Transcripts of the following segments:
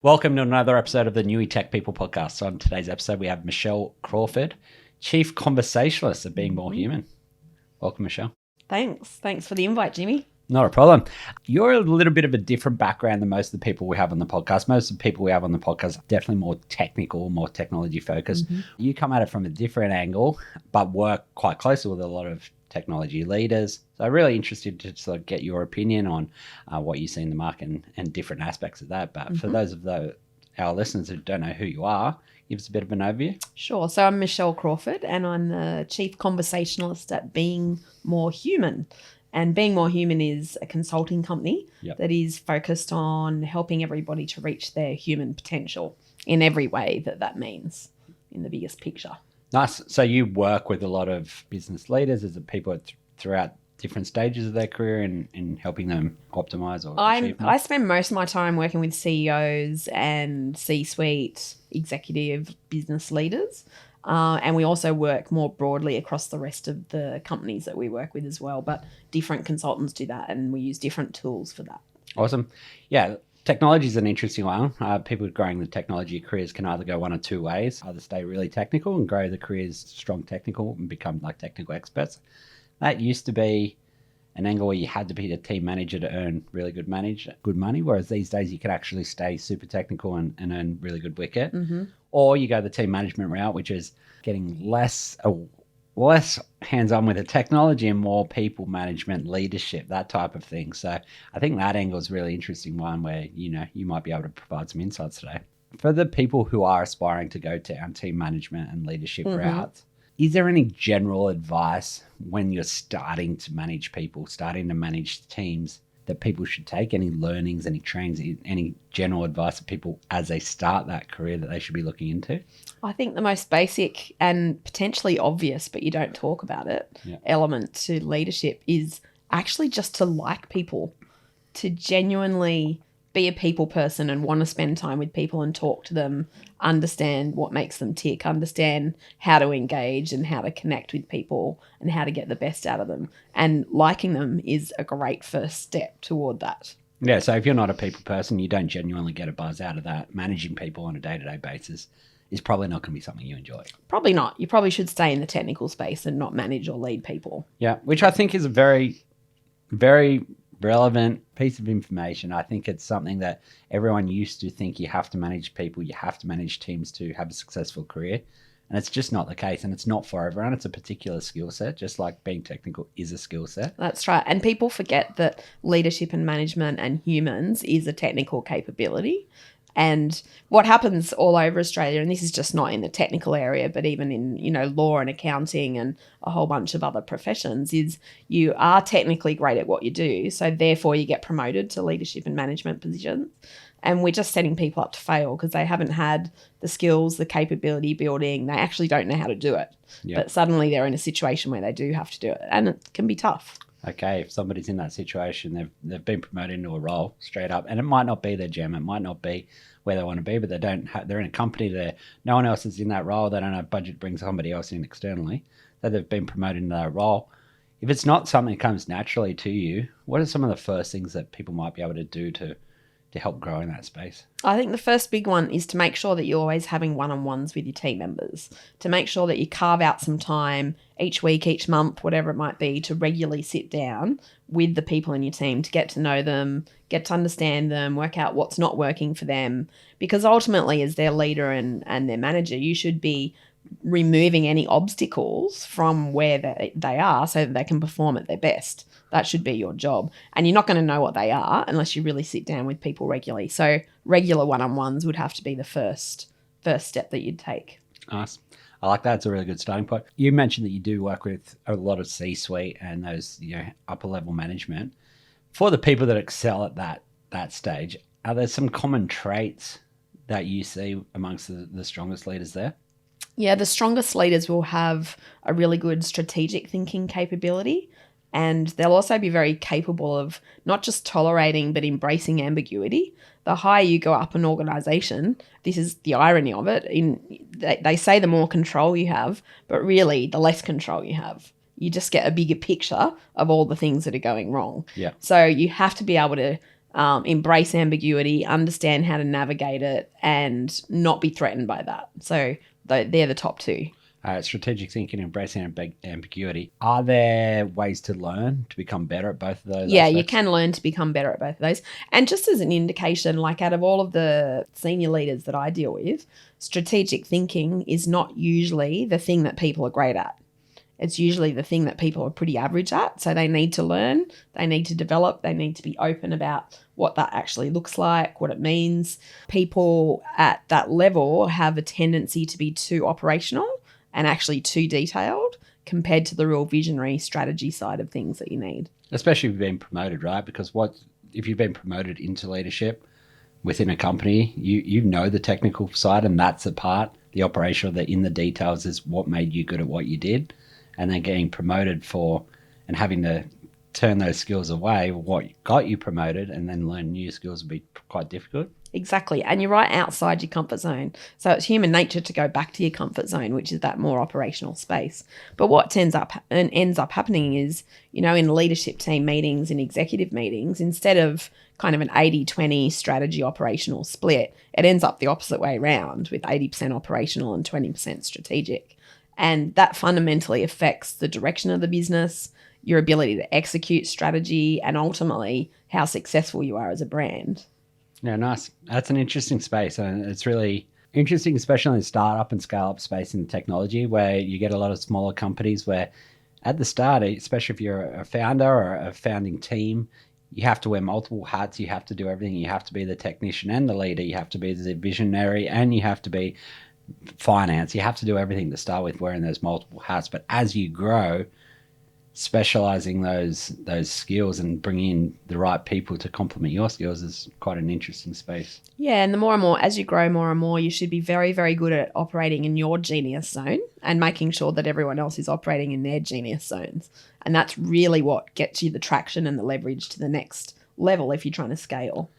Welcome to another episode of the NTP Tech People Podcast. On today's episode, we have Michelle Crawford, Chief Conversationalist at Being More Human. Welcome, Michelle. Thanks for the invite, Jimmy. Not a problem. You're a little bit of a different background than most of the people we have on the podcast. Most of the people we have on the podcast are definitely more technical, more technology focused. You come at it from a different angle, but work quite closely with a lot of technology leaders. So I'm really interested to sort of get your opinion on what you see in the market and different aspects of that. But for those of our listeners who don't know who you are, give us a bit of an overview. Sure. So I'm Michelle Crawford and I'm the Chief Conversationalist at Being More Human. And Being More Human is a consulting company that is focused on helping everybody to reach their human potential in every way that means in the biggest picture. Nice. So you work with a lot of business leaders as people throughout different stages of their career in helping them optimize or achieve more? I spend most of my time working with CEOs and C-suite executive business leaders. And we also work more broadly across the rest of the companies that we work with as well. But different consultants do that and we use different tools for that. Awesome. Yeah. Technology is an interesting one. People growing the technology careers can either go one or two ways. Either stay really technical and grow the careers strong technical and become like technical experts. That used to be an angle where you had to be a team manager to earn really good money, whereas these days you can actually stay super technical and earn really good wicket. Or you go the team management route, which is getting less hands-on with the technology and more people management, leadership, that type of thing. So I think that angle is a really interesting one where, you might be able to provide some insights today. For the people who are aspiring to go down team management and leadership routes, is there any general advice when you're starting to manage people, starting to manage teams that people should take? Any learnings, any trainings, any general advice of people as they start that career that they should be looking into? I think the most basic and potentially obvious, but you don't talk about it, element to leadership is actually just to like people, to genuinely be a people person and want to spend time with people and talk to them, understand what makes them tick, understand how to engage and how to connect with people and how to get the best out of them. And liking them is a great first step toward that. Yeah, so if you're not a people person, you don't genuinely get a buzz out of that. Managing people on a day-to-day basis is probably not going to be something you enjoy. Probably not. You probably should stay in the technical space and not manage or lead people. Yeah, which I think is a very, very relevant piece of information. I think it's something that everyone used to think you have to manage people, you have to manage teams to have a successful career. And it's just not the case. And it's not for everyone. It's a particular skill set, just like being technical is a skill set. That's right. And people forget that leadership and management and humans is a technical capability. And what happens all over Australia, and this is just not in the technical area, but even in, law and accounting and a whole bunch of other professions, is you are technically great at what you do. So therefore you get promoted to leadership and management positions. And we're just setting people up to fail because they haven't had the skills, the capability building. They actually don't know how to do it. But suddenly they're in a situation where they do have to do it. And it can be tough. Okay, if somebody's in that situation, they've been promoted into a role straight up, and it might not be their gem, it might not be where they want to be, but they're in a company that no one else is in that role. They don't have budget to bring somebody else in externally. So they've been promoted into that role. If it's not something that comes naturally to you, what are some of the first things that people might be able to do to help grow in that space? I think the first big one is to make sure that you're always having one-on-ones with your team members, to make sure that you carve out some time each week, each month, whatever it might be, to regularly sit down with the people in your team to get to know them, get to understand them, work out what's not working for them. Because ultimately, as their leader and their manager, you should be removing any obstacles from where they are so that they can perform at their best. That should be your job. And you're not going to know what they are unless you really sit down with people regularly. So regular one-on-ones would have to be the first step that you'd take. Nice. I like that. It's a really good starting point. You mentioned that you do work with a lot of C-suite and those upper level management. For the people that excel at that stage, are there some common traits that you see amongst the strongest leaders there? Yeah, the strongest leaders will have a really good strategic thinking capability, and they'll also be very capable of not just tolerating but embracing ambiguity. The higher you go up an organization, this is the irony of it, they say the more control you have, but really the less control you have. You just get a bigger picture of all the things that are going wrong. Yeah. So you have to be able to embrace ambiguity, understand how to navigate it, and not be threatened by that. So they're the top two. Strategic thinking, embracing ambiguity. Are there ways to learn to become better at both of those Yeah, aspects? you can learn to become better at both of those. And just as an indication, like out of all of the senior leaders that I deal with, strategic thinking is not usually the thing that people are great at. It's usually the thing that people are pretty average at. So they need to learn, they need to develop, they need to be open about what that actually looks like, what it means. People at that level have a tendency to be too operational and actually too detailed compared to the real visionary strategy side of things that you need. Especially if you've been promoted, right? Because if you've been promoted into leadership within a company, you know the technical side, and that's a part. The operational, the in the details is what made you good at what you did. And then getting promoted and having to turn those skills away, what got you promoted, and then learn new skills would be quite difficult. Exactly. And you're right outside your comfort zone. So it's human nature to go back to your comfort zone, which is that more operational space. But what ends up happening is, in leadership team meetings and executive meetings, instead of kind of an 80-20 strategy operational split, it ends up the opposite way around with 80% operational and 20% strategic. And that fundamentally affects the direction of the business, your ability to execute strategy, and ultimately how successful you are as a brand. Yeah, nice. That's an interesting space. And it's really interesting, especially in the startup and scale up space in technology, where you get a lot of smaller companies where at the start, especially if you're a founder or a founding team, you have to wear multiple hats. You have to do everything. You have to be the technician and the leader. You have to be the visionary, and you have to be finance. You have to do everything to start with, wearing those multiple hats. But as you grow, specializing those skills and bringing in the right people to complement your skills is quite an interesting space. Yeah, and the more and more, as you grow more and more, you should be very, very good at operating in your genius zone and making sure that everyone else is operating in their genius zones. And that's really what gets you the traction and the leverage to the next level if you're trying to scale.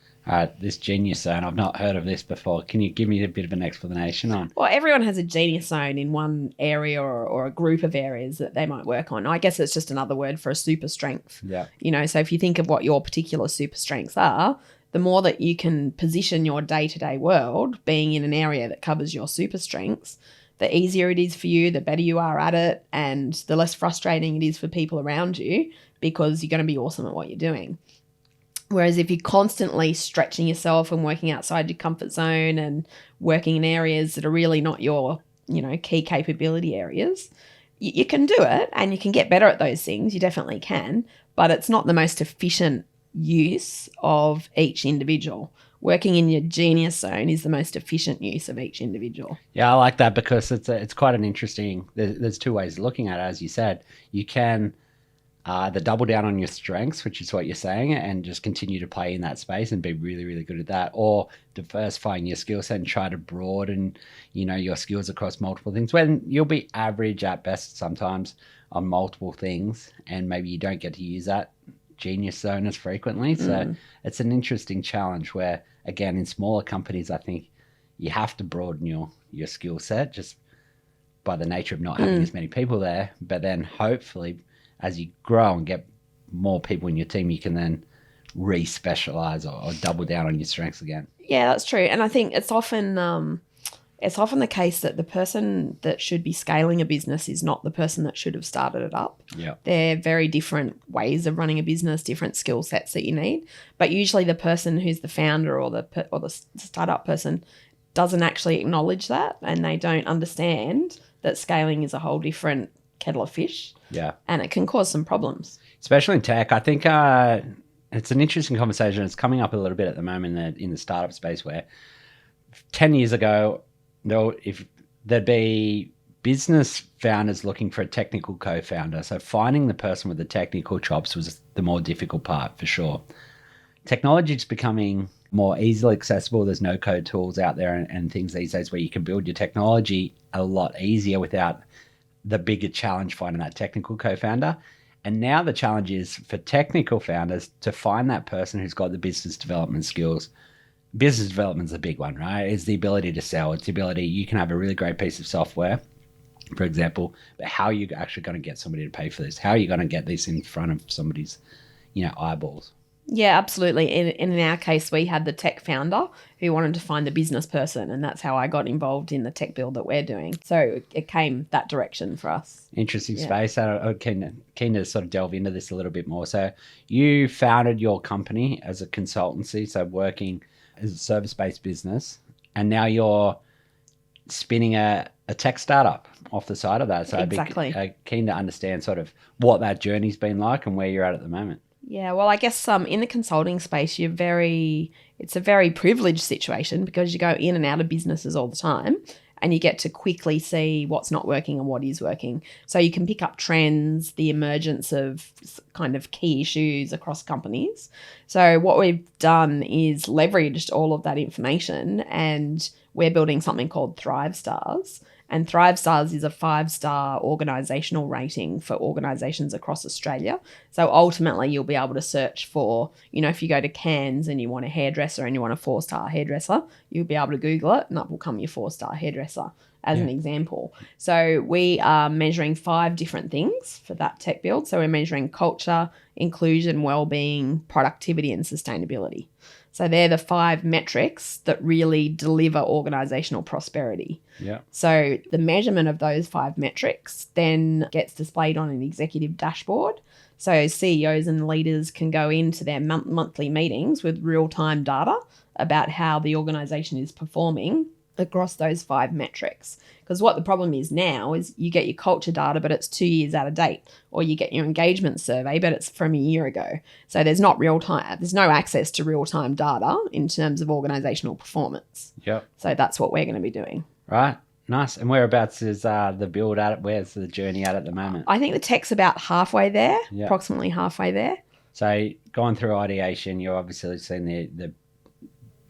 This genius zone, I've not heard of this before. Can you give me a bit of an explanation on? Well, everyone has a genius zone in one area or a group of areas that they might work on. I guess it's just another word for a super strength. Yeah. So if you think of what your particular super strengths are, the more that you can position your day-to-day world being in an area that covers your super strengths, the easier it is for you, the better you are at it, and the less frustrating it is for people around you because you're going to be awesome at what you're doing. Whereas if you're constantly stretching yourself and working outside your comfort zone and working in areas that are really not your, key capability areas, you can do it and you can get better at those things. You definitely can, but it's not the most efficient use of each individual. Working in your genius zone is the most efficient use of each individual. Yeah, I like that because it's quite an interesting, there's two ways of looking at it. As you said, you can the double down on your strengths, which is what you're saying, and just continue to play in that space and be really, really good at that, or diversifying your skill set and try to broaden, your skills across multiple things when you'll be average at best sometimes on multiple things, and maybe you don't get to use that genius zone as frequently. So it's an interesting challenge where, again, in smaller companies, I think you have to broaden your skill set just by the nature of not having as many people there. But then hopefully as you grow and get more people in your team, you can then re-specialize or double down on your strengths again. Yeah, that's true. And I think it's often the case that the person that should be scaling a business is not the person that should have started it up. Yeah. They're very different ways of running a business, different skill sets that you need. But usually the person who's the founder or the startup person doesn't actually acknowledge that, and they don't understand that scaling is a whole different kettle of fish. Yeah. And it can cause some problems. Especially in tech. I think it's an interesting conversation. It's coming up a little bit at the moment in the startup space where 10 years ago, if there'd be business founders looking for a technical co-founder. So finding the person with the technical chops was the more difficult part for sure. Technology is becoming more easily accessible. There's no code tools out there and things these days where you can build your technology a lot easier without the bigger challenge finding that technical co-founder. And now the challenge is for technical founders to find that person who's got the business development skills. Business development is a big one, right? It's the ability to sell. It's the ability, you can have a really great piece of software, for example, but how are you actually going to get somebody to pay for this? How are you going to get this in front of somebody's, eyeballs? Yeah, absolutely. And in our case, we had the tech founder who wanted to find the business person, and that's how I got involved in the tech build that we're doing. So it came that direction for us. Interesting space. I'm keen to sort of delve into this a little bit more. So you founded your company as a consultancy, so working as a service-based business, and now you're spinning a tech startup off the side of that. So Exactly. I'd be keen to understand sort of what that journey's been like and where you're at the moment. Yeah, well, I guess in the consulting space, it's a very privileged situation because you go in and out of businesses all the time and you get to quickly see what's not working and what is working. So you can pick up trends, the emergence of kind of key issues across companies. So what we've done is leveraged all of that information, and we're building something called Thrive Stars. And Thrive Stars is a 5-star organisational rating for organisations across Australia. So ultimately, you'll be able to search for, if you go to Cairns and you want a hairdresser and you want a 4-star hairdresser, you'll be able to Google it and up will come your 4-star hairdresser as an example. So we are measuring 5 different things for that tech build. So we're measuring culture, inclusion, wellbeing, productivity, and sustainability. So they're the 5 metrics that really deliver organisational prosperity. Yeah. So the measurement of those 5 metrics then gets displayed on an executive dashboard. So CEOs and leaders can go into their monthly meetings with real-time data about how the organisation is performing across those 5 metrics. Because what the problem is now is you get your culture data, but it's 2 years out of date, or you get your engagement survey, but it's from a year ago. So there's no access to real-time data in terms of organisational performance. Yep. So that's what we're going to be doing. Right. Nice. And whereabouts is the build at? Where's the journey at the moment? I think the tech's about halfway there, approximately halfway there. So going through ideation, you've obviously seen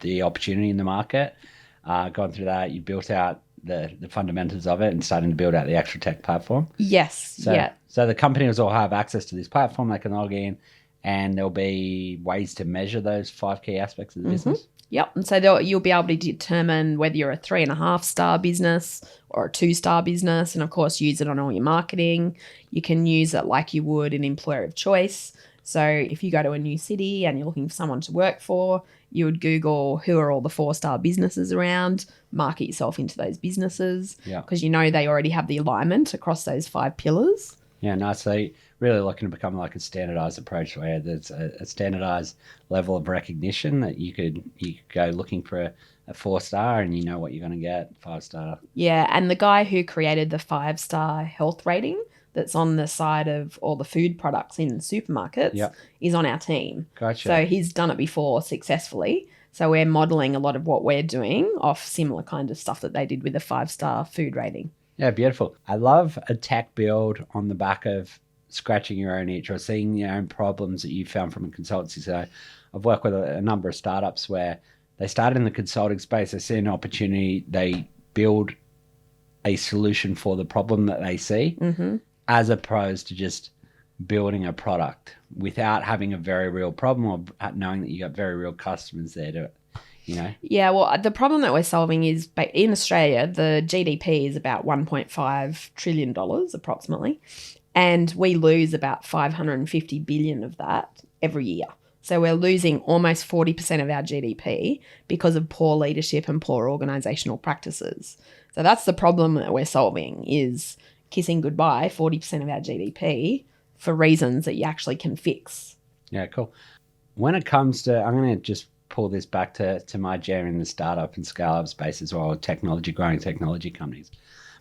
the opportunity in the market. Gone through that, you built out the fundamentals of it and starting to build out the actual tech platform. Yes. So the companies will have access to this platform. They can log in, and there'll be ways to measure those 5 key aspects of the business. Yep. And so you'll be able to determine whether you're a 3.5-star business or a 2-star business, and of course use it on all your marketing. You can use it like you would an employer of choice. So if you go to a new city and you're looking for someone to work for, you would Google who are all the 4-star businesses around, market yourself into those businesses because they already have the alignment across those 5 pillars. Yeah, nice. So really looking to become like a standardized approach where there's a standardized level of recognition that you could go looking for a 4-star and you know what you're going to get, 5-star. Yeah, and the guy who created the 5-star health rating that's on the side of all the food products in supermarkets is on our team. Gotcha. So he's done it before successfully. So we're modelling a lot of what we're doing off similar kind of stuff that they did with a 5-star food rating. Yeah, beautiful. I love a tech build on the back of scratching your own itch or seeing your own problems that you found from a consultancy. So I've worked with a number of startups where they started in the consulting space, they see an opportunity, they build a solution for the problem that they see, as opposed to just building a product without having a very real problem or knowing that you got very real customers there to, Yeah, well, the problem that we're solving is in Australia, the GDP is about $1.5 trillion approximately, and we lose about 550 billion of that every year. So we're losing almost 40% of our GDP because of poor leadership and poor organisational practices. So that's the problem that we're solving, is kissing goodbye 40% of our GDP for reasons that you actually can fix. Yeah, cool. When it comes to, I'm going to just pull this back to my jam in the startup and scale-up space as well, growing technology companies.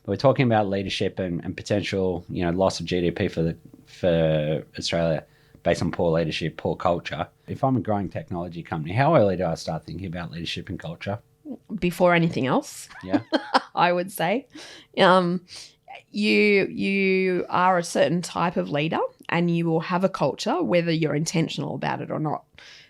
But we're talking about leadership and potential, loss of GDP for Australia based on poor leadership, poor culture. If I'm a growing technology company, how early do I start thinking about leadership and culture? Before anything else, I would say. You are a certain type of leader and you will have a culture whether you're intentional about it or not.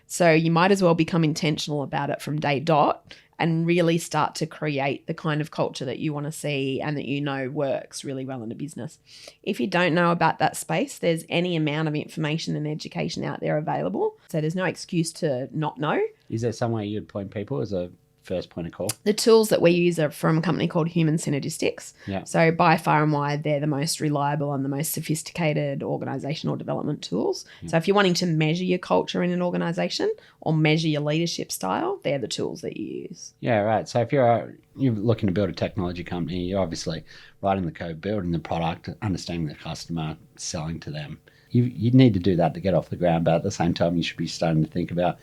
So you might as well become intentional about it from day dot and really start to create the kind of culture that you want to see and that works really well in a business. If you don't know about that space, there's any amount of information and education out there available. So there's no excuse to not know. Is there some way you'd point people as a first point of call? The tools that we use are from a company called Human Synergistics. Yeah. So by far and wide, they're the most reliable and the most sophisticated organizational development tools. So if you're wanting to measure your culture in an organization or measure your leadership style, they're the tools that you use. Yeah, right. So if you're looking to build a technology company, you're obviously writing the code, building the product, understanding the customer, selling to them. You need to do that to get off the ground, but at the same time, you should be starting to think about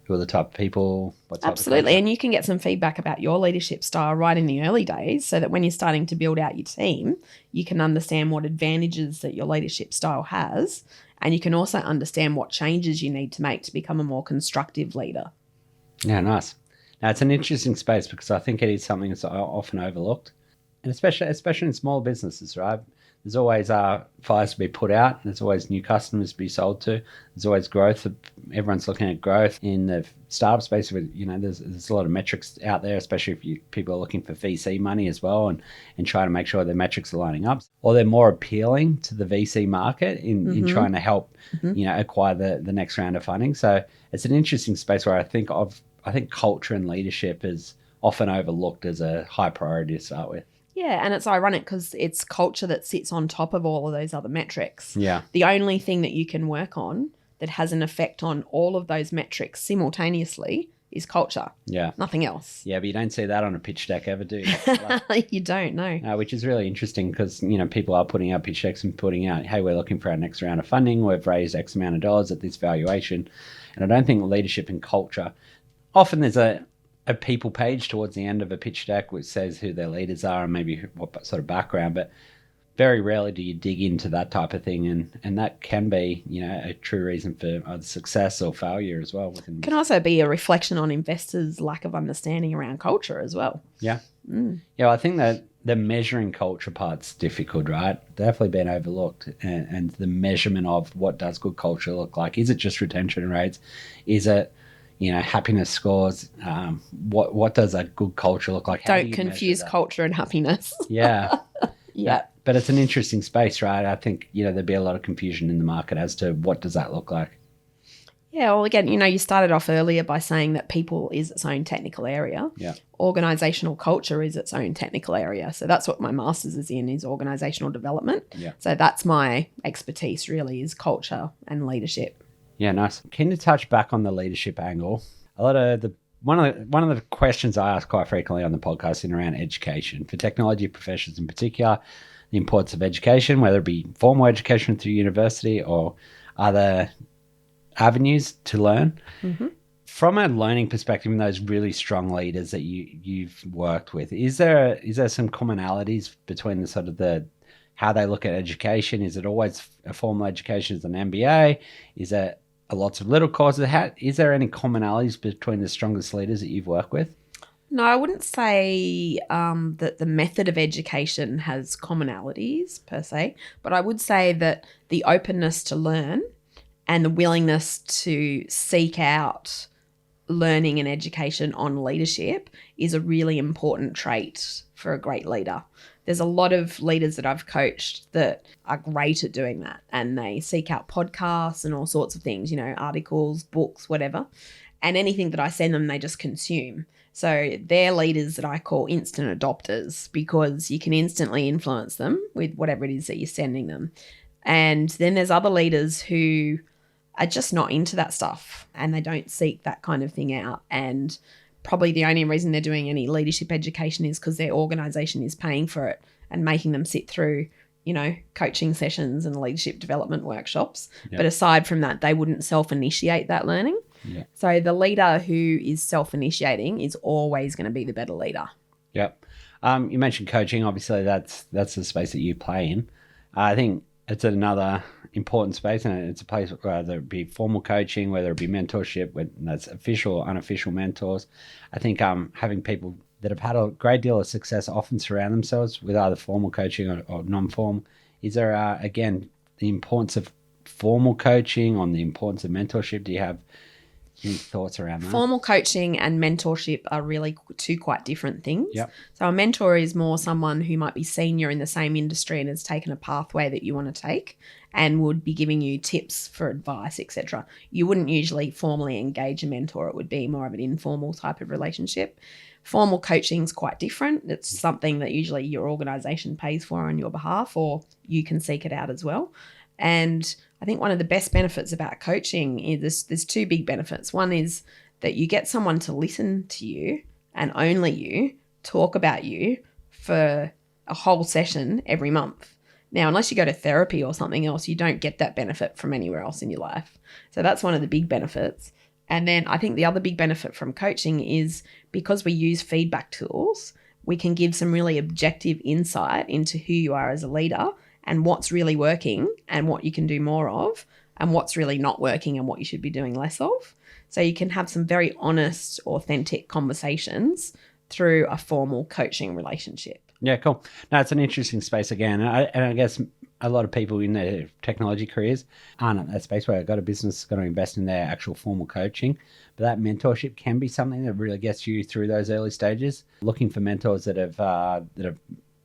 who are the type of people, what type Absolutely. of And you can get some feedback about your leadership style right in the early days so that when you're starting to build out your team, you can understand what advantages that your leadership style has. And you can also understand what changes you need to make to become a more constructive leader. Yeah, nice. Now, it's an interesting space because I think it is something that's often overlooked, and especially in small businesses, right? There's always fires to be put out. There's always new customers to be sold to. There's always growth. Everyone's looking at growth in the startup space. There's a lot of metrics out there, especially if people are looking for VC money as well and trying to make sure their metrics are lining up. Or they're more appealing to the VC market in trying to help acquire the next round of funding. So it's an interesting space where I think culture and leadership is often overlooked as a high priority to start with. Yeah, and it's ironic because it's culture that sits on top of all of those other metrics. Yeah. The only thing that you can work on that has an effect on all of those metrics simultaneously is culture. Yeah. Nothing else. Yeah, but you don't see that on a pitch deck ever, do you? You don't, no. Which is really interesting because, people are putting out pitch decks and putting out, hey, we're looking for our next round of funding. We've raised X amount of dollars at this valuation. And I don't think leadership and culture, often there's a people page towards the end of a pitch deck which says who their leaders are and maybe what sort of background, but very rarely do you dig into that type of thing, and that can be a true reason for either success or failure as well. Can also be a reflection on investors' lack of understanding around culture as well. Yeah. Yeah, I think that the measuring culture part's difficult, right? Definitely been overlooked, and the measurement of what does good culture look like. Is it just retention rates? Is it happiness scores? What does a good culture look like? Don't confuse culture and happiness. Yeah. Yeah. But it's an interesting space, right? I think, there'd be a lot of confusion in the market as to what does that look like. Yeah, well, again, you started off earlier by saying that people is its own technical area. Yeah. Organizational culture is its own technical area. So that's what my master's is in, is organizational development. Yeah. So that's my expertise really, is culture and leadership. Yeah, nice. Keen to touch back on the leadership angle. One of the questions I ask quite frequently on the podcast is around education for technology professionals in particular, the importance of education, whether it be formal education through university or other avenues to learn. Mm-hmm. From a learning perspective, in those really strong leaders that you've worked with, is there some commonalities between the how they look at education? Is it always a formal education as an MBA? Is it lots of little courses? Is there any commonalities between the strongest leaders that you've worked with? No, I wouldn't say that the method of education has commonalities per se, but I would say that the openness to learn and the willingness to seek out learning and education on leadership is a really important trait for a great leader. There's a lot of leaders that I've coached that are great at doing that, and they seek out podcasts and all sorts of things, articles, books, whatever, and anything that I send them, they just consume. So they're leaders that I call instant adopters because you can instantly influence them with whatever it is that you're sending them. And then there's other leaders who are just not into that stuff and they don't seek that kind of thing out. And probably the only reason they're doing any leadership education is because their organization is paying for it and making them sit through, coaching sessions and leadership development workshops. Yep. But aside from that, they wouldn't self-initiate that learning. Yep. So the leader who is self-initiating is always going to be the better leader. Yep. You mentioned coaching. Obviously, that's the space that you play in. I think it's another important space, and it's a place whether it be formal coaching, whether it be mentorship, whether that's official or unofficial mentors. I think having people that have had a great deal of success often surround themselves with either formal coaching or non-formal. Is there, again, the importance of formal coaching, on the importance of mentorship? Do you have Any thoughts around that? Formal coaching and mentorship are really two quite different things. Yep. So a mentor is more someone who might be senior in the same industry and has taken a pathway that you want to take and would be giving you tips for advice, etc. You wouldn't usually formally engage a mentor. It would be more of an informal type of relationship. Formal coaching is quite different. It's something that usually your organisation pays for on your behalf, or you can seek it out as well. And I think one of the best benefits about coaching is there's two big benefits. One is that you get someone to listen to you and only you talk about you for a whole session every month. Now, unless you go to therapy or something else, you don't get that benefit from anywhere else in your life. So that's one of the big benefits. And then I think the other big benefit from coaching is because we use feedback tools, we can give some really objective insight into who you are as a leader and what's really working and what you can do more of and what's really not working and what you should be doing less of. So you can have some very honest, authentic conversations through a formal coaching relationship. Yeah, cool. No, it's an interesting space again. And I guess a lot of people in their technology careers aren't at that space where I've got a business, got to invest in their actual formal coaching. But that mentorship can be something that really gets you through those early stages. Looking for mentors that have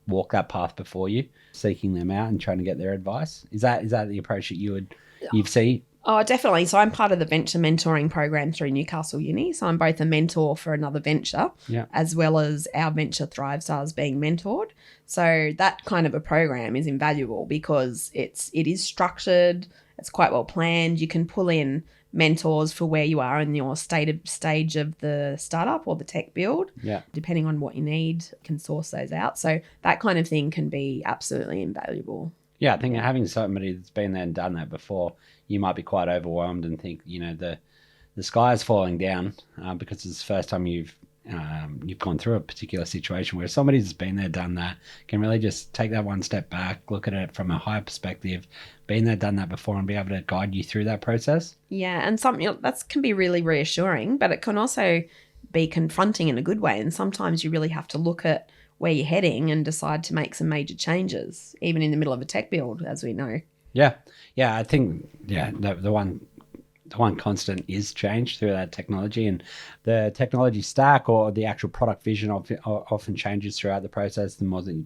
walked that path before you, seeking them out and trying to get their advice. Is that the approach that you've seen? Oh, definitely. So I'm part of the venture mentoring program through Newcastle Uni. So I'm both a mentor for another venture, as well as our venture Thrive Stars being mentored. So that kind of a program is invaluable because it is structured. It's quite well planned. You can pull in mentors for where you are in your stage of the startup or the tech build. Yeah. Depending on what you need, you can source those out. So that kind of thing can be absolutely invaluable. Yeah, I think having somebody that's been there and done that before, you might be quite overwhelmed and think, the sky is falling down because it's the first time you've gone through a particular situation, where somebody that's been there, done that, can really just take that one step back, look at it from a higher perspective, been there, done that before, and be able to guide you through that process. Yeah, and something that can be really reassuring, but it can also be confronting in a good way. And sometimes you really have to look at where you're heading and decide to make some major changes, even in the middle of a tech build, as we know. Yeah. I think the one constant is change through that technology, and the technology stack or the actual product vision often changes throughout the process. The more that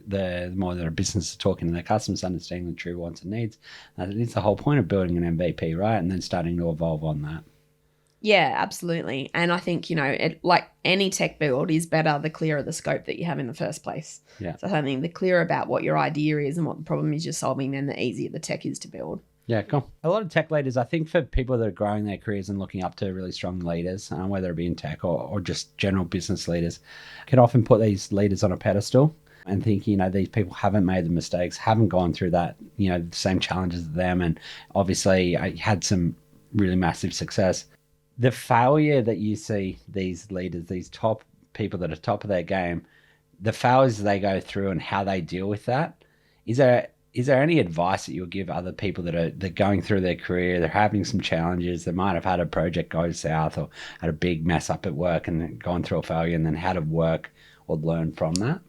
the more that a business is talking to their customers, understanding the true wants and needs. It's the whole point of building an MVP, right? And then starting to evolve on that. Yeah, absolutely. And I think, like any tech build is better the clearer the scope that you have in the first place. Yeah. So I think the clearer about what your idea is and what the problem is you're solving, then the easier the tech is to build. Yeah, cool. A lot of tech leaders, I think, for people that are growing their careers and looking up to really strong leaders, whether it be in tech or just general business leaders, can often put these leaders on a pedestal and think, these people haven't made the mistakes, haven't gone through that, the same challenges as them, and obviously had some really massive success. The failure that you see these leaders, these top people that are top of their game, the failures they go through and how they deal with that, is there any advice that you'll give other people they're going through their career, they're having some challenges, they might have had a project go south or had a big mess up at work and then gone through a failure, and then how to work or learn from that?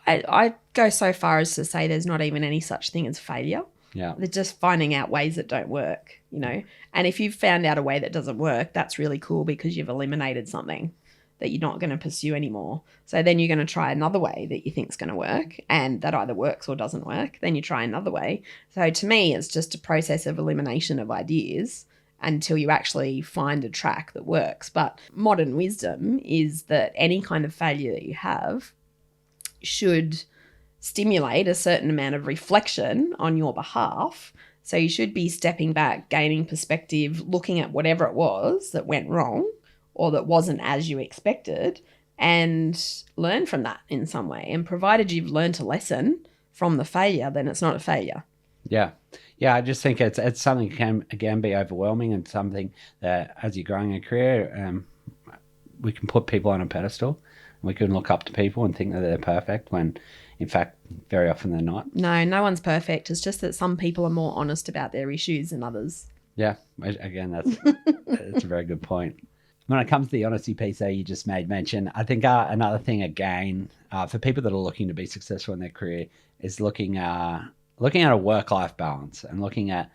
I go so far as to say there's not even any such thing as failure. Yeah. They're just finding out ways that don't work, And if you've found out a way that doesn't work, that's really cool because you've eliminated something that you're not going to pursue anymore. So then you're going to try another way that you think is going to work, and that either works or doesn't work. Then you try another way. So to me, it's just a process of elimination of ideas until you actually find a track that works. But modern wisdom is that any kind of failure that you have should stimulate a certain amount of reflection on your behalf. So you should be stepping back, gaining perspective, looking at whatever it was that went wrong or that wasn't as you expected, and learn from that in some way. And provided you've learned a lesson from the failure, then it's not a failure. Yeah. I just think it's something that can, again, be overwhelming, and something that as you're growing a career, we can put people on a pedestal. We can look up to people and think that they're perfect when, in fact, very often they're not. No one's perfect. It's just that some people are more honest about their issues than others. Yeah. Again, that's a very good point. When it comes to the honesty piece there you just made mention, I think another thing, again, for people that are looking to be successful in their career is looking at a work-life balance and looking at,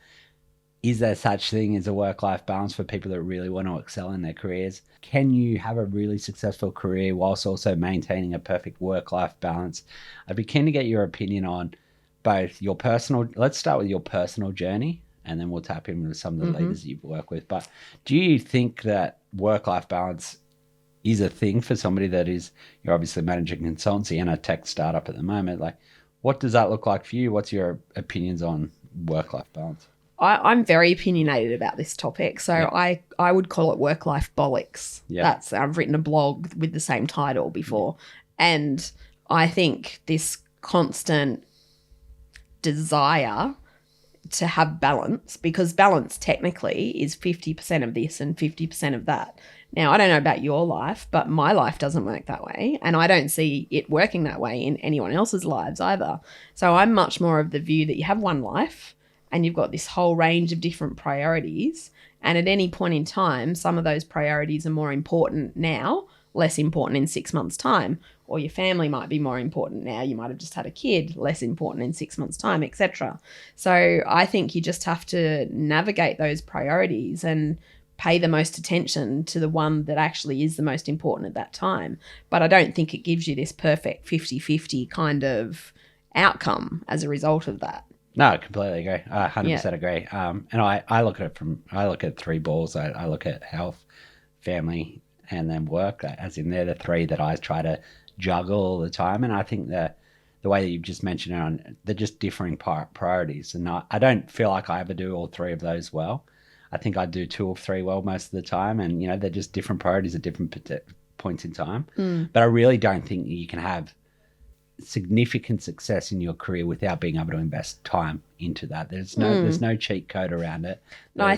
is there such thing as a work-life balance for people that really want to excel in their careers? Can you have a really successful career whilst also maintaining a perfect work-life balance? I'd be keen to get your opinion on both your personal, let's start with your personal journey, and then we'll tap in with some of the leaders you've worked with. But do you think that work-life balance is a thing for somebody that is, you're obviously managing consultancy and a tech startup at the moment? Like, what does that look like for you? What's your opinions on work-life balance? I'm very opinionated about this topic, so I would call it work-life bollocks. Yeah. I've written a blog with the same title before, and I think this constant desire to have balance, because balance technically is 50% of this and 50% of that. Now, I don't know about your life, but my life doesn't work that way, and I don't see it working that way in anyone else's lives either. So I'm much more of the view that you have one life and you've got this whole range of different priorities, and at any point in time, some of those priorities are more important now, less important in 6 months' time, or your family might be more important now. You might have just had a kid, less important in 6 months' time, etc. So I think you just have to navigate those priorities and pay the most attention to the one that actually is the most important at that time. But I don't think it gives you this perfect 50-50 kind of outcome as a result of that. No, I completely agree. I 100% agree. And I look at it I look at three balls. I look at health, family, and then work, as in they're the three that I try to juggle all the time. And I think that the way that you've just mentioned, they're just differing priorities. And I don't feel like I ever do all three of those well. I think I do two or three well most of the time. And, they're just different priorities at different points in time. But I really don't think you can have significant success in your career without being able to invest time into that. There's no cheat code around it. No, I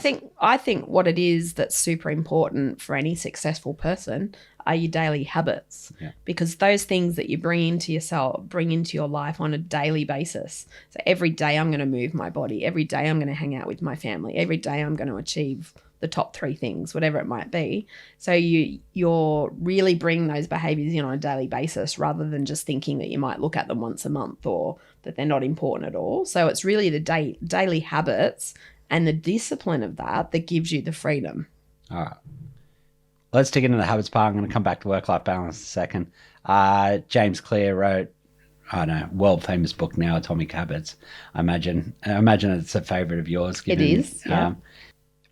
think what it is that's super important for any successful person are your daily habits, because those things that you bring into your life on a daily basis. So every day I'm going to move my body, every day I'm going to hang out with my family, every day I'm going to achieve the top three things, whatever it might be. So you're really bringing those behaviors in on a daily basis, rather than just thinking that you might look at them once a month or that they're not important at all. So it's really the daily habits and the discipline of that gives you the freedom. All right. Let's dig into the habits part. I'm going to come back to work-life balance in a second. James Clear wrote, world famous book now, Atomic Habits. I imagine it's a favorite of yours. It is, yeah.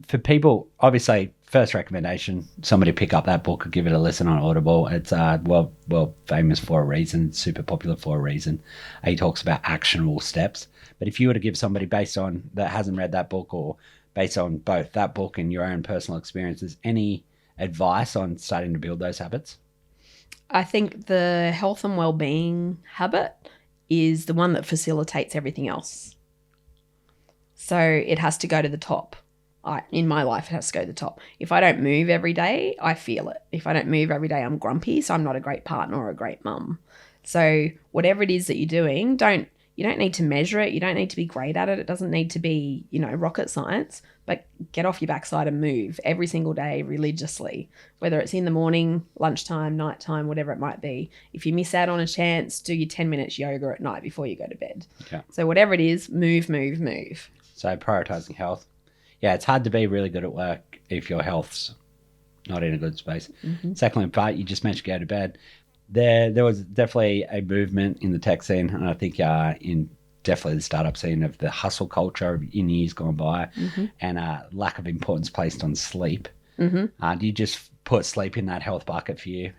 For people, obviously, first recommendation, somebody pick up that book or give it a listen on Audible. It's well famous for a reason, super popular for a reason. He talks about actionable steps. But if you were to give somebody that hasn't read that book, or based on both that book and your own personal experiences, any advice on starting to build those habits? I think the health and well-being habit is the one that facilitates everything else. So it has to go to the top. In my life, it has to go to the top. If I don't move every day, I feel it. If I don't move every day, I'm grumpy, so I'm not a great partner or a great mum. So whatever it is that you're doing, you don't need to measure it. You don't need to be great at it. It doesn't need to be, rocket science, but get off your backside and move every single day religiously, whether it's in the morning, lunchtime, nighttime, whatever it might be. If you miss out on a chance, do your 10 minutes yoga at night before you go to bed. Okay. So whatever it is, move. So prioritizing health. Yeah, it's hard to be really good at work if your health's not in a good space. Mm-hmm. Secondly, part you just mentioned go to bed. There was definitely a movement in the tech scene, and I think in definitely the startup scene, of the hustle culture in years gone by, and lack of importance placed on sleep. Mm-hmm. Do you just put sleep in that health bucket for you?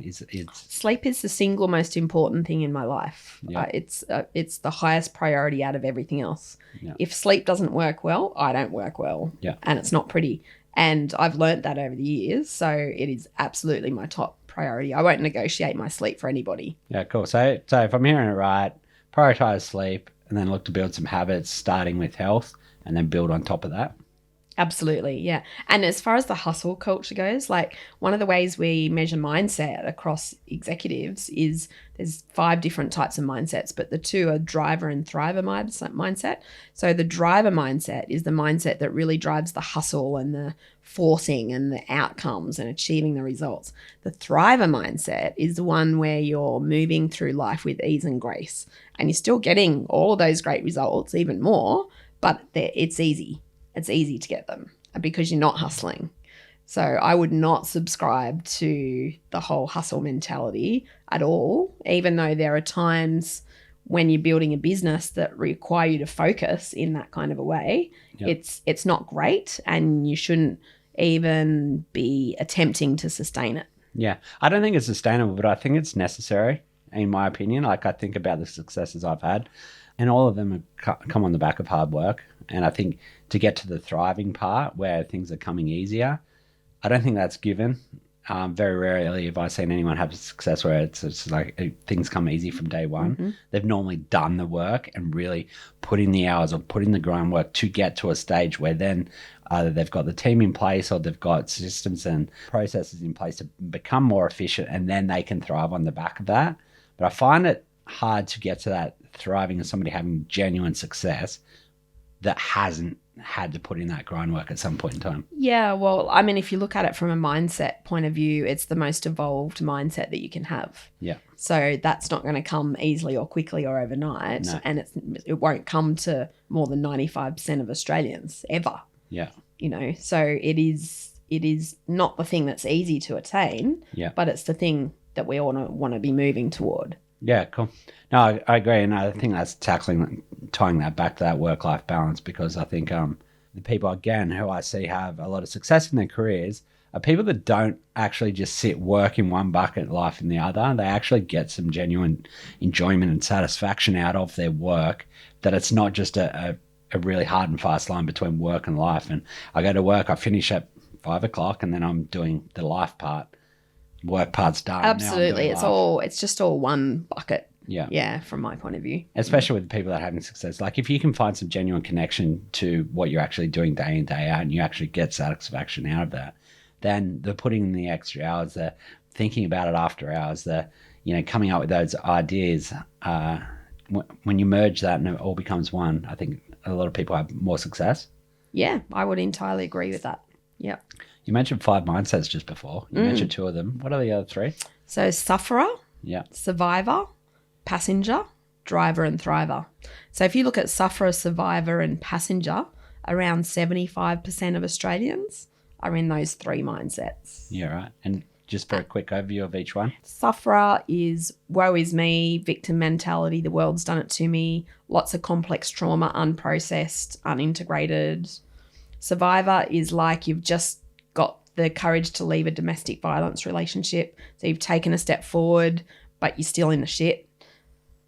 Sleep is the single most important thing in my life. Yeah. It's the highest priority out of everything else. Yeah. If sleep doesn't work well, I don't work well. Yeah. And it's not pretty. And I've learnt that over the years, so it is absolutely my top priority. I won't negotiate my sleep for anybody. Yeah, cool. So if I'm hearing it right, prioritize sleep and then look to build some habits, starting with health, and then build on top of that. Absolutely, yeah. And as far as the hustle culture goes, like one of the ways we measure mindset across executives is there's 5 different types of mindsets, but the 2 are driver and thriver mindset. So the driver mindset is the mindset that really drives the hustle and the forcing and the outcomes and achieving the results. The thriver mindset is the one where you're moving through life with ease and grace, and you're still getting all of those great results, even more, but it's easy. it's easy to get them because you're not hustling. So I would not subscribe to the whole hustle mentality at all, even though there are times when you're building a business that require you to focus in that kind of a way. Yep. It's not great, and you shouldn't even be attempting to sustain it. Yeah. I don't think it's sustainable, but I think it's necessary, in my opinion. Like, I think about the successes I've had, and all of them have come on the back of hard work. And I think to get to the thriving part where things are coming easier, I don't think that's given. Very rarely have I seen anyone have success where it's like things come easy from day one. Mm-hmm. They've normally done the work and really put in the hours or put in the groundwork to get to a stage where then either they've got the team in place or they've got systems and processes in place to become more efficient, and then they can thrive on the back of that. But I find it hard to get to that thriving as somebody having genuine success that hasn't had to put in that groundwork at some point in time. Yeah, well, I mean, if you look at it from a mindset point of view, it's the most evolved mindset that you can have. Yeah. So that's not going to come easily or quickly or overnight. No. And it won't come to more than 95% of Australians ever. Yeah. You know, so it is not the thing that's easy to attain, but it's the thing that we all want to be moving toward. Yeah, cool. No, I agree. And I think that's tying that back to that work-life balance, because I think the people, again, who I see have a lot of success in their careers are people that don't actually just sit work in one bucket, life in the other. They actually get some genuine enjoyment and satisfaction out of their work, that it's not just a really hard and fast line between work and life. And I go to work, I finish at 5 o'clock, and then I'm doing the life part. Work part's done. Absolutely. It's just all one bucket. Yeah, from my point of view. Especially with people that are having success. Like, if you can find some genuine connection to what you're actually doing day in, day out, and you actually get satisfaction out of that, then the putting in the extra hours, the thinking about it after hours, the, coming up with those ideas, when you merge that and it all becomes one, I think a lot of people have more success. Yeah, I would entirely agree with that. Yeah. You mentioned 5 mindsets just before. You mentioned 2 of them. What are the other 3? So sufferer, survivor, passenger, driver, and thriver. So if you look at sufferer, survivor, and passenger, around 75% of Australians are in those 3 mindsets. Yeah, right. And just for a quick overview of each one. Sufferer is woe is me, victim mentality, the world's done it to me, lots of complex trauma, unprocessed, unintegrated. Survivor is like you've just got the courage to leave a domestic violence relationship. So you've taken a step forward, but you're still in the shit.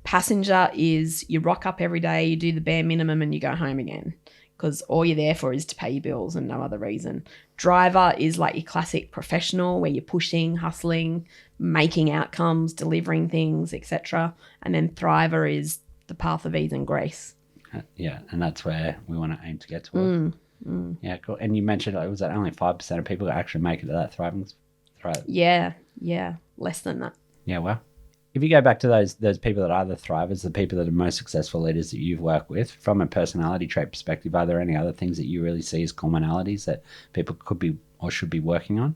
Passenger is you rock up every day, you do the bare minimum, and you go home again, because all you're there for is to pay your bills and no other reason. Driver is like your classic professional, where you're pushing, hustling, making outcomes, delivering things, etc. And then thriver is the path of ease and grace. Yeah, and that's where we want to aim to get towards. Yeah, cool. And you mentioned it was only 5% of people that actually make it to that thriving. Yeah, less than that. Yeah, well, if you go back to those people that are the thrivers, the people that are most successful leaders that you've worked with, from a personality trait perspective, are there any other things that you really see as commonalities that people could be or should be working on?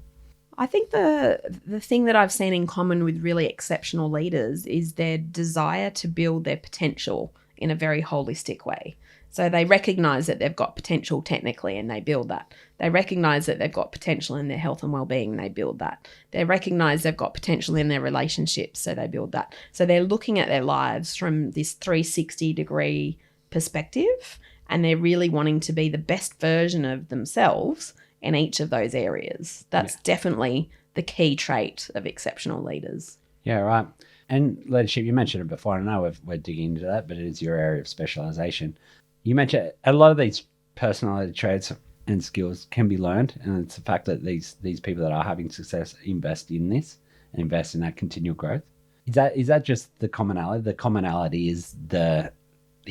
I think the thing that I've seen in common with really exceptional leaders is their desire to build their potential in a very holistic way. So they recognize that they've got potential technically, and they build that. They recognize that they've got potential in their health and well-being, and they build that. They recognize they've got potential in their relationships, so they build that. So they're looking at their lives from this 360-degree perspective, and they're really wanting to be the best version of themselves in each of those areas. That's definitely the key trait of exceptional leaders. Yeah, right. And leadership, you mentioned it before. I know we're digging into that, but it is your area of specialization. You mentioned a lot of these personality traits and skills can be learned, and it's the fact that these people that are having success invest in this and invest in that continual growth. Is that just the commonality? The commonality is the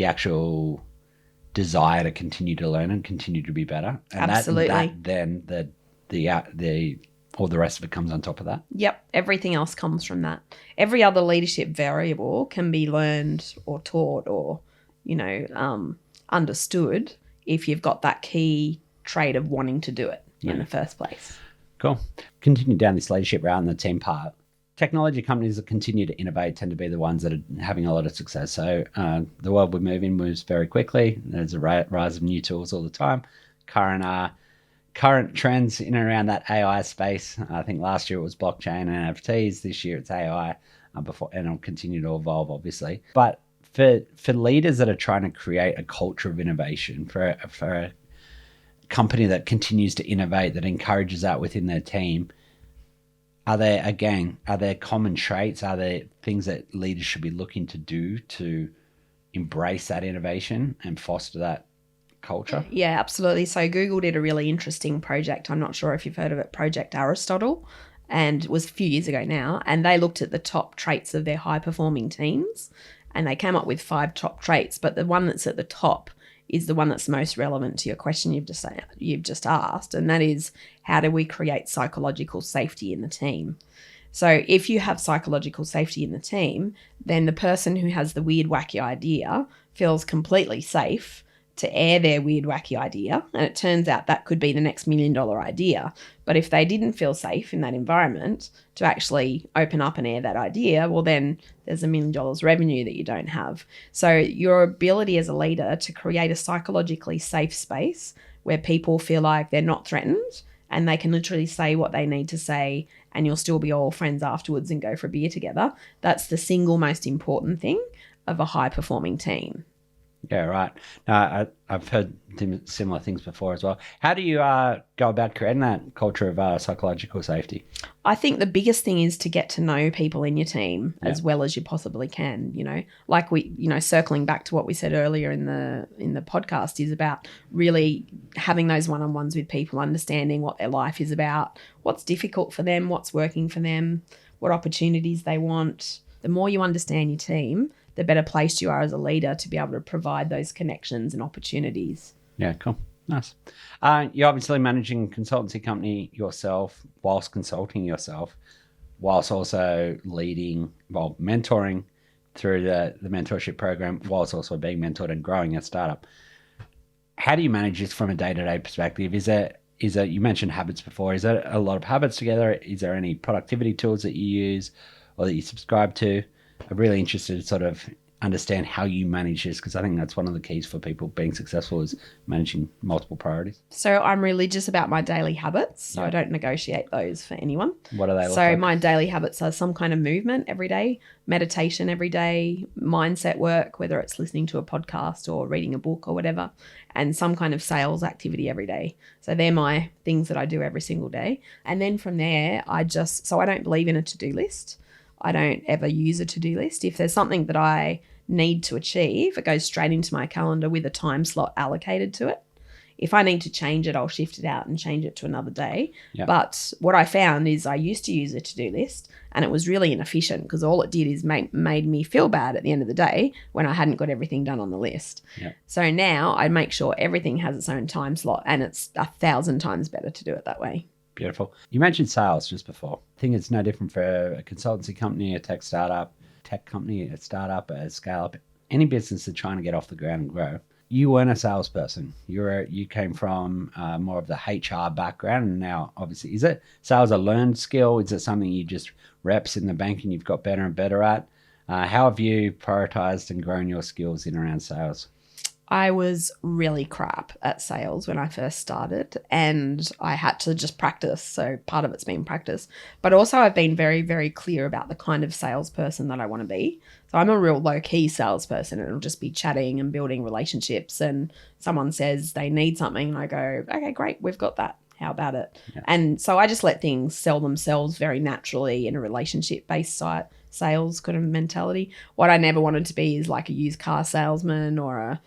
actual desire to continue to learn and continue to be better. And absolutely. Then the all the rest of it comes on top of that. Yep, everything else comes from that. Every other leadership variable can be learned or taught or understood if you've got that key trait of wanting to do it in the first place. Cool. Continue down this leadership route and the team part. Technology companies that continue to innovate tend to be the ones that are having a lot of success. So the world we move in moves very quickly. There's a rise of new tools all the time. current trends in and around that AI space. I think last year it was blockchain and NFTs. This year it's AI, and it'll continue to evolve, obviously. But for leaders that are trying to create a culture of innovation, for a company that continues to innovate, that encourages that within their team, are there common traits? Are there things that leaders should be looking to do to embrace that innovation and foster that culture? Yeah, absolutely. So Google did a really interesting project. I'm not sure if you've heard of it, Project Aristotle, and it was a few years ago now. And they looked at the top traits of their high-performing teams, and they came up with 5 top traits. But the one that's at the top is the one that's most relevant to your question you've just asked, and that is, how do we create psychological safety in the team? So if you have psychological safety in the team, then the person who has the weird, wacky idea feels completely safe to air their weird, wacky idea. And it turns out that could be the next $1 million idea. But if they didn't feel safe in that environment to actually open up and air that idea, well, then there's $1 million revenue that you don't have. So your ability as a leader to create a psychologically safe space where people feel like they're not threatened and they can literally say what they need to say, and you'll still be all friends afterwards and go for a beer together. That's the single most important thing of a high-performing team. Yeah, right. No, I've heard similar things before as well. How do you go about creating that culture of psychological safety? I think the biggest thing is to get to know people in your team as well as you possibly can. Like circling back to what we said earlier in the podcast, is about really having those one-on-ones with people, understanding what their life is about, what's difficult for them, what's working for them, what opportunities they want. The more you understand your team, the better placed you are as a leader to be able to provide those connections and opportunities. Yeah, cool. Nice. You're obviously managing a consultancy company yourself, whilst consulting yourself, whilst also mentoring through the mentorship program, whilst also being mentored and growing a startup. How do you manage this from a day-to-day perspective? Is there, you mentioned habits before, is there a lot of habits together? Is there any productivity tools that you use or that you subscribe to? I'm really interested to sort of understand how you manage this, because I think that's one of the keys for people being successful, is managing multiple priorities. So I'm religious about my daily habits, so I don't negotiate those for anyone. What do they look like? So my daily habits are some kind of movement every day, meditation every day, mindset work, whether it's listening to a podcast or reading a book or whatever, and some kind of sales activity every day. So they're my things that I do every single day. And then from there, I don't believe in a to-do list. I don't ever use a to-do list. If there's something that I need to achieve, it goes straight into my calendar with a time slot allocated to it. If I need to change it, I'll shift it out and change it to another day. Yep. But what I found is I used to use a to-do list, and it was really inefficient, because all it did is made me feel bad at the end of the day when I hadn't got everything done on the list. Yep. So now I make sure everything has its own time slot, and it's 1,000 times better to do it that way. Beautiful. You mentioned sales just before. I think it's no different for a consultancy company, a tech company, a startup, a scale-up, any business that's trying to get off the ground and grow. You weren't a salesperson. You came from more of the HR background, and now obviously, is it sales a learned skill? Is it something you just reps in the bank and you've got better and better at? How have you prioritized and grown your skills in around sales? I was really crap at sales when I first started, and I had to just practice. So part of it's been practice, but also I've been very, very clear about the kind of salesperson that I want to be. So I'm a real low-key salesperson, and it'll just be chatting and building relationships, and someone says they need something and I go, okay, great, we've got that. How about it? Yeah. And so I just let things sell themselves very naturally in a relationship-based sales kind of mentality. What I never wanted to be is like a used car salesman or a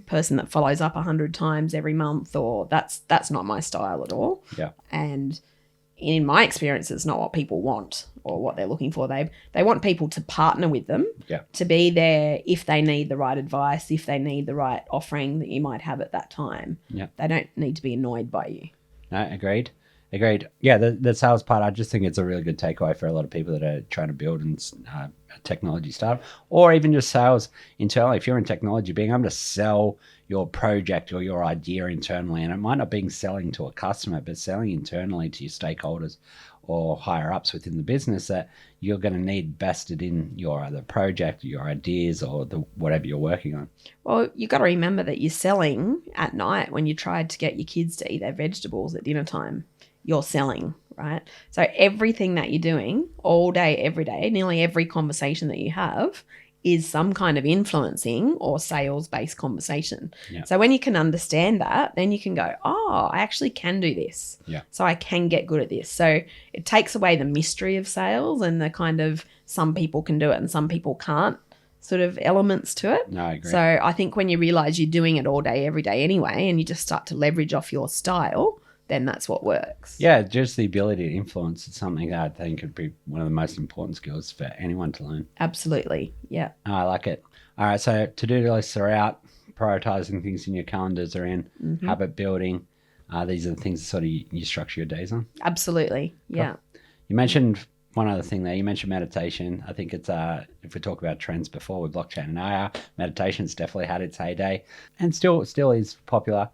person that follows up 100 times every month, or that's not my style at all. Yeah. And in my experience, it's not what people want or what they're looking for. They want people to partner with them, to be there if they need the right advice, if they need the right offering that you might have at that time. Yeah. They don't need to be annoyed by you. No, agreed. Agreed. Yeah, the sales part, I just think it's a really good takeaway for a lot of people that are trying to build a technology startup, or even just sales internally. If you're in technology, being able to sell your project or your idea internally, and it might not be selling to a customer, but selling internally to your stakeholders or higher ups within the business that you're going to need vested in your other project, your ideas, or whatever you're working on. Well, you got to remember that you're selling at night when you tried to get your kids to eat their vegetables at dinner time. You're selling, right? So everything that you're doing all day, every day, nearly every conversation that you have is some kind of influencing or sales-based conversation. Yeah. So when you can understand that, then you can go, oh, I actually can do this. Yeah. So I can get good at this. So it takes away the mystery of sales and the kind of some people can do it and some people can't sort of elements to it. No, I agree. So I think when you realize you're doing it all day, every day anyway, and you just start to leverage off your style, then that's what works. Yeah, just the ability to influence is something that I think could be one of the most important skills for anyone to learn. Absolutely. Yeah. I like it. All right, so to-do lists are out, prioritizing things in your calendars are in, habit building. These are the things that sort of you structure your days on. Absolutely. Yeah. Cool. You mentioned one other thing there. You mentioned meditation. I think it's, if we talk about trends before with blockchain and AI, meditation's definitely had its heyday and still is popular.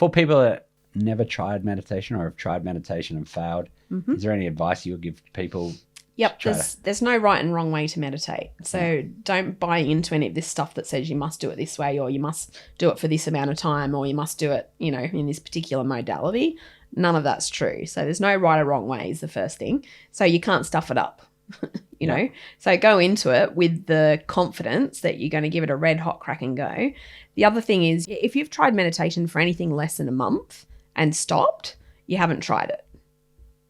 For people that never tried meditation or have tried meditation and failed, is there any advice you would give people? Yep, there's no right and wrong way to meditate. So don't buy into any of this stuff that says you must do it this way or you must do it for this amount of time or you must do it, in this particular modality. None of that's true. So there's no right or wrong way is the first thing. So you can't stuff it up, you know. So go into it with the confidence that you're going to give it a red hot crack and go. The other thing is if you've tried meditation for anything less than a month and stopped, you haven't tried it.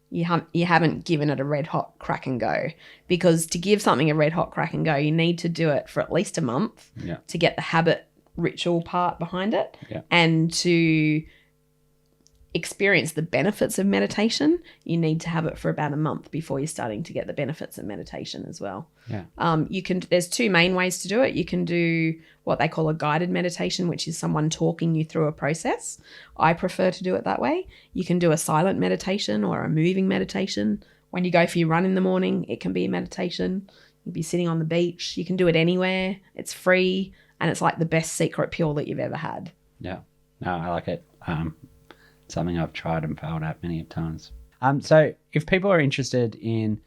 You haven't given it a red hot crack and go, because to give something a red hot crack and go, you need to do it for at least a month to get the habit ritual part behind it and to experience the benefits of meditation. You need to have it for about a month before you're starting to get the benefits of meditation as well. There's two main ways to do it. You can do what they call a guided meditation, which is someone talking you through a process. I prefer to do it that way. You can do a silent meditation or a moving meditation. When you go for your run in the morning, it can be a meditation. You'll be sitting on the beach. You can do it anywhere. It's free and it's like the best secret pill that you've ever had. Yeah, no, I like it. Something I've tried and failed at many times. So if people are interested in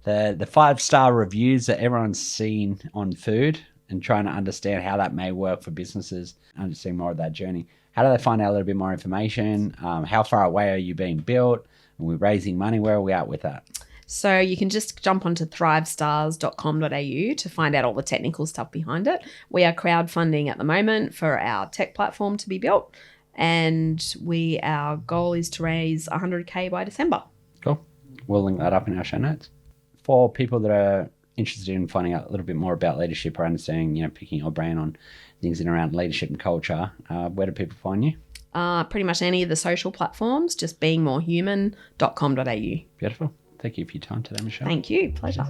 the 5-star reviews that everyone's seen on food and trying to understand how that may work for businesses, understand more of that journey, how do they find out a little bit more information? How far away are you being built? Are we raising money? Where are we at with that? So you can just jump onto thrivestars.com.au to find out all the technical stuff behind it. We are crowdfunding at the moment for our tech platform to be built. And our goal is to raise 100K by December. Cool. We'll link that up in our show notes. For people that are interested in finding out a little bit more about leadership or understanding, picking your brain on things in around leadership and culture, where do people find you? Pretty much any of the social platforms, just beingmorehuman.com.au. Beautiful. Thank you for your time today, Michelle. Thank you. Pleasure.